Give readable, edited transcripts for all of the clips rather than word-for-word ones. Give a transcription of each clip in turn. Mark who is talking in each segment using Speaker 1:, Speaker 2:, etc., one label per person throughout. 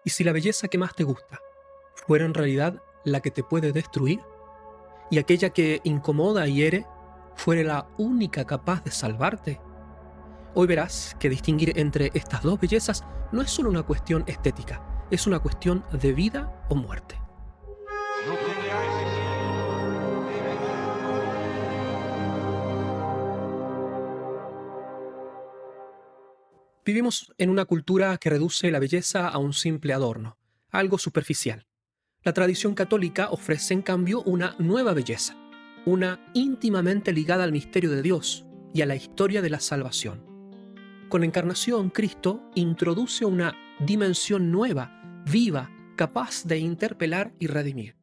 Speaker 1: ¿Y si la belleza que más te gusta fuera en realidad la que te puede destruir? ¿Y aquella que incomoda y hiere fuera la única capaz de salvarte? Hoy verás que distinguir entre estas dos bellezas no es solo una cuestión estética, es una cuestión de vida o muerte. Vivimos en una cultura que reduce la belleza a un simple adorno, algo superficial. La tradición católica ofrece en cambio una nueva belleza, una íntimamente ligada al misterio de Dios y a la historia de la salvación. Con la encarnación, Cristo introduce una dimensión nueva, viva, capaz de interpelar y redimir.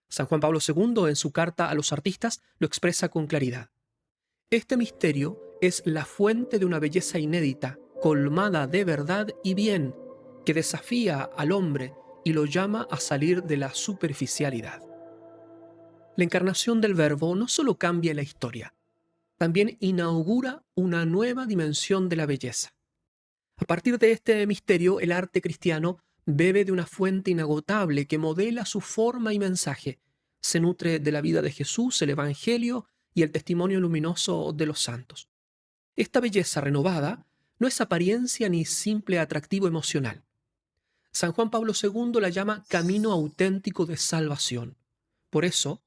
Speaker 1: San Juan Pablo II, en su carta a los artistas, lo expresa con claridad. Este misterio es la fuente de una belleza inédita, colmada de verdad y bien, que desafía al hombre y lo llama a salir de la superficialidad. La encarnación del Verbo no solo cambia la historia, también inaugura una nueva dimensión de la belleza. A partir de este misterio, el arte cristiano bebe de una fuente inagotable que modela su forma y mensaje. Se nutre de la vida de Jesús, el Evangelio y el testimonio luminoso de los santos. Esta belleza renovada no es apariencia ni simple atractivo emocional. San Juan Pablo II la llama camino auténtico de salvación. Por eso,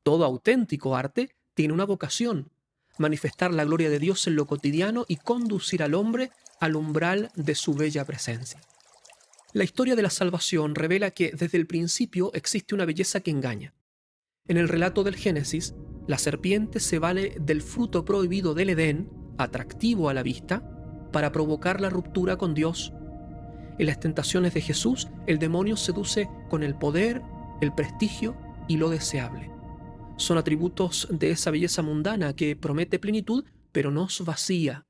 Speaker 1: todo auténtico arte tiene una vocación: manifestar la gloria de Dios en lo cotidiano y conducir al hombre al umbral de su bella presencia. La historia de la salvación revela que desde el principio existe una belleza que engaña. En el relato del Génesis, la serpiente se vale del fruto prohibido del Edén, atractivo a la vista, para provocar la ruptura con Dios. En las tentaciones de Jesús, el demonio seduce con el poder, el prestigio y lo deseable. Son atributos de esa belleza mundana que promete plenitud, pero nos vacía.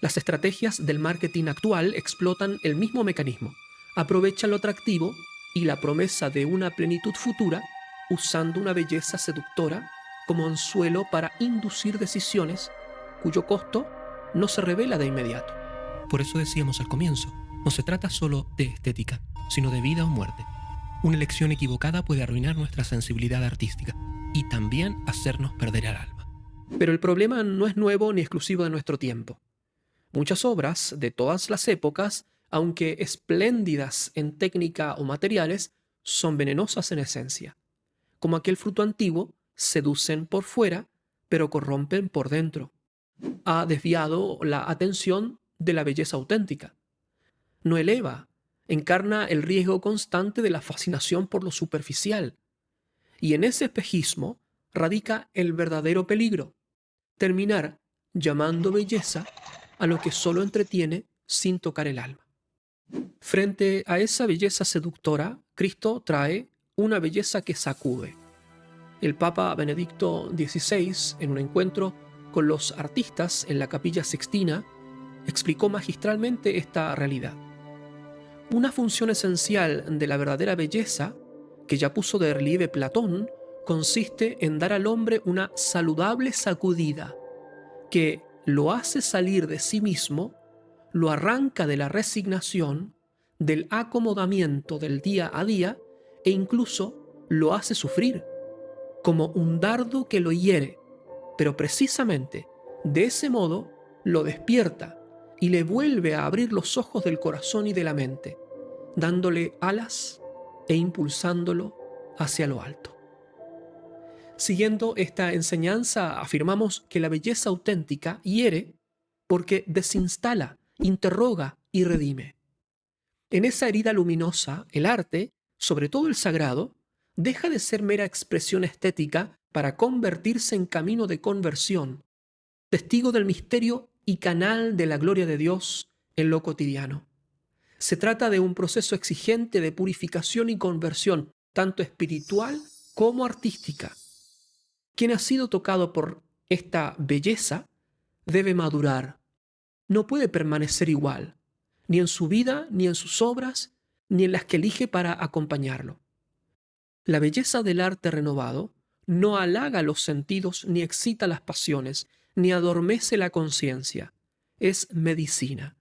Speaker 1: Las estrategias del marketing actual explotan el mismo mecanismo. Aprovechan lo atractivo y la promesa de una plenitud futura, usando una belleza seductora como anzuelo para inducir decisiones cuyo costo no se revela de inmediato. Por eso decíamos al comienzo, no se trata solo de estética, sino de vida o muerte. Una elección equivocada puede arruinar nuestra sensibilidad artística y también hacernos perder el alma. Pero el problema no es nuevo ni exclusivo de nuestro tiempo. Muchas obras de todas las épocas, aunque espléndidas en técnica o materiales, son venenosas en esencia. Como aquel fruto antiguo, seducen por fuera, pero corrompen por dentro. Ha desviado la atención de la belleza auténtica. No eleva, encarna el riesgo constante de la fascinación por lo superficial. Y en ese espejismo radica el verdadero peligro: terminar llamando belleza a lo que solo entretiene sin tocar el alma. Frente a esa belleza seductora, Cristo trae una belleza que sacude. El Papa Benedicto XVI, en un encuentro con los artistas en la Capilla Sixtina, explicó magistralmente esta realidad. Una función esencial de la verdadera belleza, que ya puso de relieve Platón, consiste en dar al hombre una saludable sacudida, que lo hace salir de sí mismo, lo arranca de la resignación, del acomodamiento del día a día e incluso lo hace sufrir, como un dardo que lo hiere, pero precisamente de ese modo lo despierta y le vuelve a abrir los ojos del corazón y de la mente, dándole alas e impulsándolo hacia lo alto. Siguiendo esta enseñanza, afirmamos que la belleza auténtica hiere porque desinstala, interroga y redime. En esa herida luminosa, el arte, sobre todo el sagrado, deja de ser mera expresión estética para convertirse en camino de conversión, testigo del misterio y canal de la gloria de Dios en lo cotidiano. Se trata de un proceso exigente de purificación y conversión, tanto espiritual como artística. Quien ha sido tocado por esta belleza debe madurar. No puede permanecer igual, ni en su vida, ni en sus obras, ni en las que elige para acompañarlo. La belleza del arte renovado no halaga los sentidos, ni excita las pasiones, ni adormece la conciencia. Es medicina.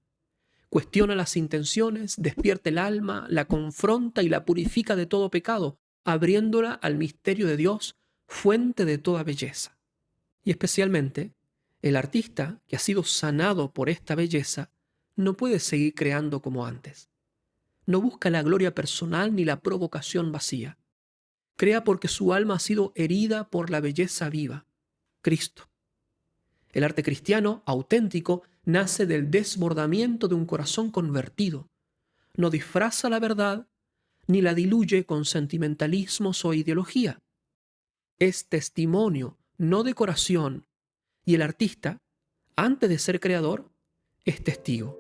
Speaker 1: Cuestiona las intenciones, despierta el alma, la confronta y la purifica de todo pecado, abriéndola al misterio de Dios, fuente de toda belleza. Y especialmente, el artista que ha sido sanado por esta belleza no puede seguir creando como antes. No busca la gloria personal ni la provocación vacía. Crea porque su alma ha sido herida por la belleza viva, Cristo. El arte cristiano auténtico nace del desbordamiento de un corazón convertido. No disfraza la verdad ni la diluye con sentimentalismos o ideología. Es testimonio, no decoración, y el artista, antes de ser creador, es testigo.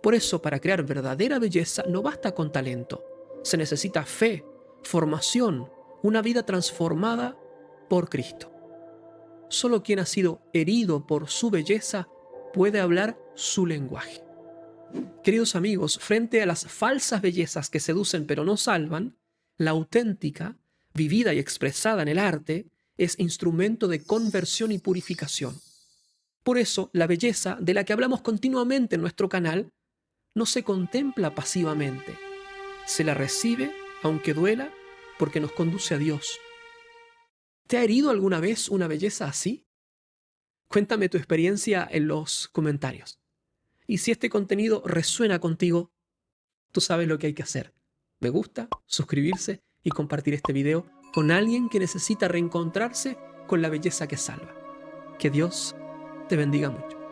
Speaker 1: Por eso, para crear verdadera belleza no basta con talento. Se necesita fe, formación, una vida transformada por Cristo. Solo quien ha sido herido por su belleza puede hablar su lenguaje. Queridos amigos, frente a las falsas bellezas que seducen pero no salvan, la auténtica, vivida y expresada en el arte, es instrumento de conversión y purificación. Por eso, la belleza de la que hablamos continuamente en nuestro canal no se contempla pasivamente. Se la recibe, aunque duela, porque nos conduce a Dios. ¿Te ha herido alguna vez una belleza así? Cuéntame tu experiencia en los comentarios. Y si este contenido resuena contigo, tú sabes lo que hay que hacer. Me gusta, suscribirse y compartir este video con alguien que necesita reencontrarse con la belleza que salva. Que Dios te bendiga mucho.